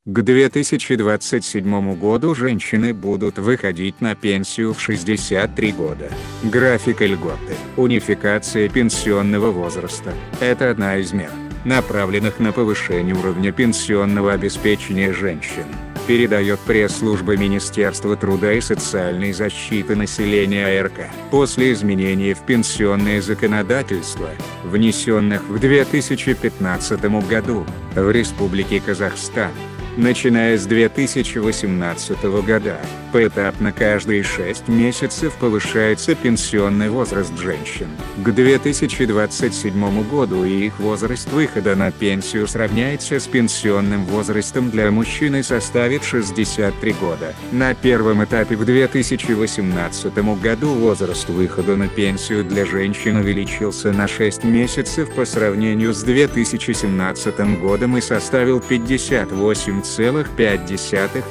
К 2027 году женщины будут выходить на пенсию в 63 года. График и льготы. Унификация пенсионного возраста – это одна из мер, направленных на повышение уровня пенсионного обеспечения женщин, передает пресс-служба Министерства труда и социальной защиты населения АРК. После изменений в пенсионное законодательство, внесенных в 2015 году, в Республике Казахстан, начиная с 2018 года, поэтапно каждые 6 месяцев повышается пенсионный возраст женщин. К 2027 году их возраст выхода на пенсию сравняется с пенсионным возрастом для мужчин и составит 63 года. На первом этапе в 2018 году возраст выхода на пенсию для женщин увеличился на 6 месяцев по сравнению с 2017 годом и составил 58,5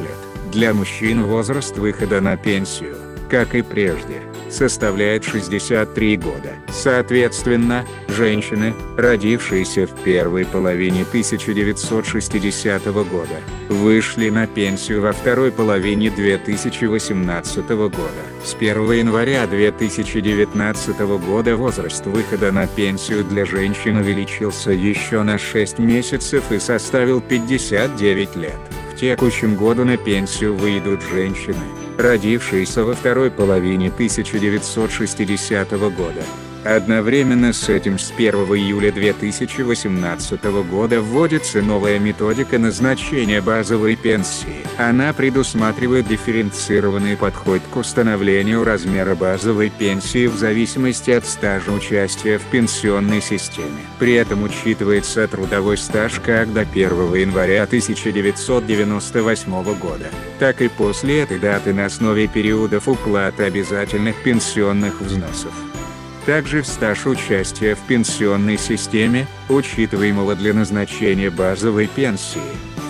лет. Для мужчин возраст выхода на пенсию, как и прежде, составляет 63 года. Соответственно, женщины, родившиеся в первой половине 1960 года, вышли на пенсию во второй половине 2018 года. С 1 января 2019 года возраст выхода на пенсию для женщин увеличился еще на 6 месяцев и составил 59 лет. В текущем году на пенсию выйдут женщины, родившиеся во второй половине 1960 года. Одновременно с этим с 1 июля 2018 года вводится новая методика назначения базовой пенсии. Она предусматривает дифференцированный подход к установлению размера базовой пенсии в зависимости от стажа участия в пенсионной системе. При этом учитывается трудовой стаж как до 1 января 1998 года, так и после этой даты на основе периодов уплаты обязательных пенсионных взносов. Также в стаж участия в пенсионной системе, учитываемого для назначения базовой пенсии,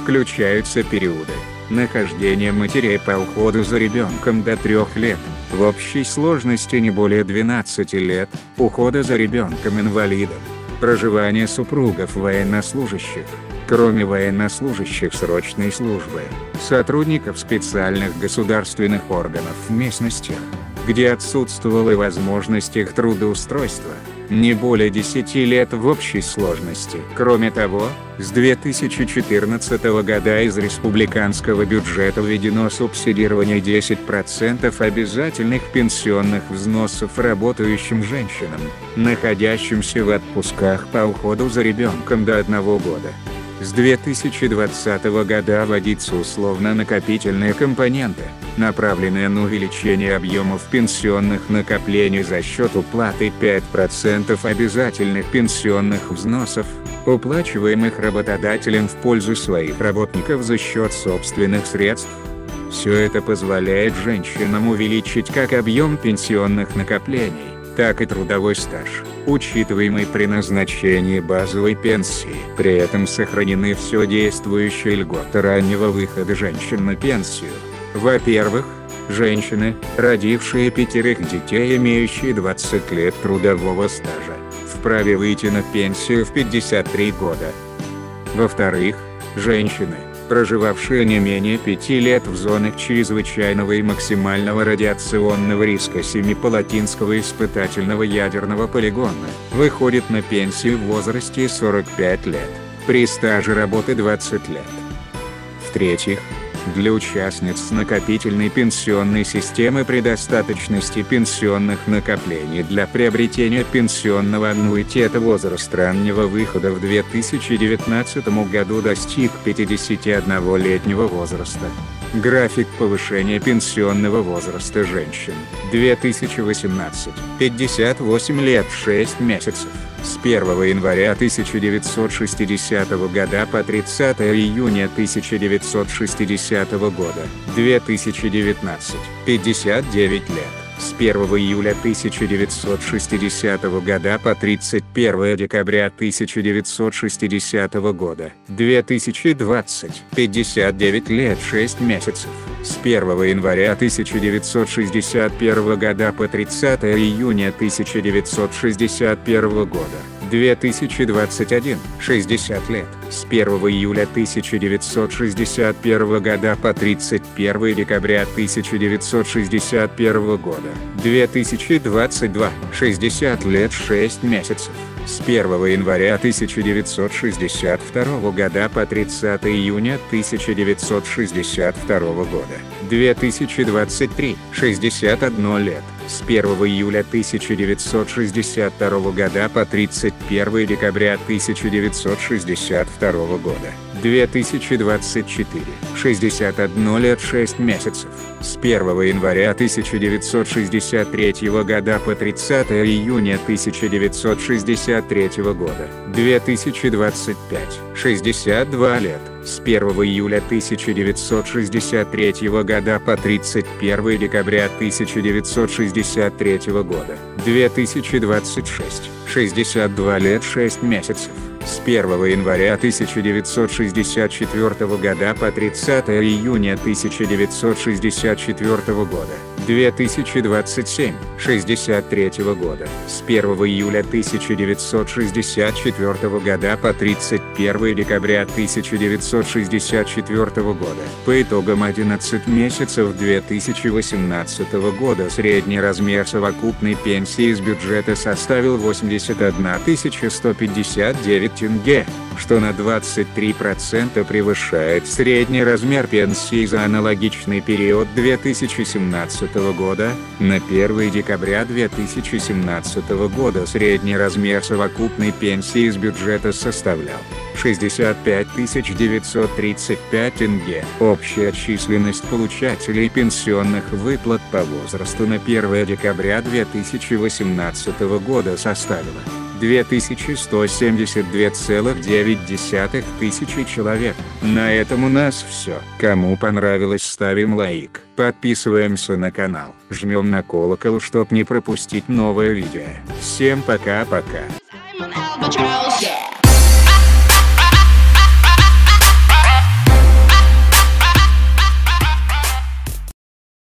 включаются периоды нахождения матерей по уходу за ребенком до 3 лет, в общей сложности не более 12 лет, ухода за ребенком-инвалидом, проживание супругов военнослужащих, кроме военнослужащих срочной службы, сотрудников специальных государственных органов в местностях, где отсутствовала возможность их трудоустройства, не более 10 лет в общей сложности. Кроме того, с 2014 года из республиканского бюджета введено субсидирование 10% обязательных пенсионных взносов работающим женщинам, находящимся в отпусках по уходу за ребенком до 1 года. С 2020 года вводится условно-накопительная компонента, направленная на увеличение объемов пенсионных накоплений за счет уплаты 5% обязательных пенсионных взносов, уплачиваемых работодателем в пользу своих работников за счет собственных средств. Все это позволяет женщинам увеличить как объем пенсионных накоплений, так и трудовой стаж, учитываемый при назначении базовой пенсии. При этом сохранены все действующие льготы раннего выхода женщин на пенсию. Во-первых, женщины, родившие 5 детей, имеющие 20 лет трудового стажа, вправе выйти на пенсию в 53 года. Во-вторых, женщины, проживавшие не менее 5 лет в зонах чрезвычайного и максимального радиационного риска Семипалатинского испытательного ядерного полигона, выходят на пенсию в возрасте 45 лет, при стаже работы 20 лет. В-третьих, для участниц накопительной пенсионной системы при достаточности пенсионных накоплений для приобретения пенсионного аннуитета возраст раннего выхода в 2019 году достиг 51-летнего возраста. График повышения пенсионного возраста женщин. 2018. 58 лет 6 месяцев. С 1 января 1960 года по 30 июня 1960 года. 2019. 59 лет. С 1 июля 1960 года по 31 декабря 1960 года. 2020. 59 лет 6 месяцев. С 1 января 1961 года по 30 июня 1961 года. 2021 – 60 лет. С 1 июля 1961 года по 31 декабря 1961 года. 2022 – 60 лет 6 месяцев. С 1 января 1962 года по 30 июня 1962 года. 2023 – 61 лет. С 1 июля 1962 года по 31 декабря 1962 года. 2024 – 61 лет 6 месяцев. С 1 января 1963 года по 30 июня 1963 года. 2025 – 62 лет. С 1 июля 1963 года по 31 декабря 1963 года. 2026 – 62 лет 6 месяцев. С 1 января 1964 года по 30 июня 1964 года. 2027 – 63 года. С 1 июля 1964 года по 31 декабря 1964 года. По итогам 11 месяцев 2018 года средний размер совокупной пенсии из бюджета составил 81 159 тенге, что на 23% превышает средний размер пенсии за аналогичный период 2017 года. На 1 декабря 2017 года средний размер совокупной пенсии из бюджета составлял 65 935 тенге. Общая численность получателей пенсионных выплат по возрасту на 1 декабря 2018 года составила 2172,9 тысячи человек. На этом у нас все. Кому понравилось, ставим лайк, подписываемся на канал, жмем на колокол, чтоб не пропустить новое видео. Всем пока-пока.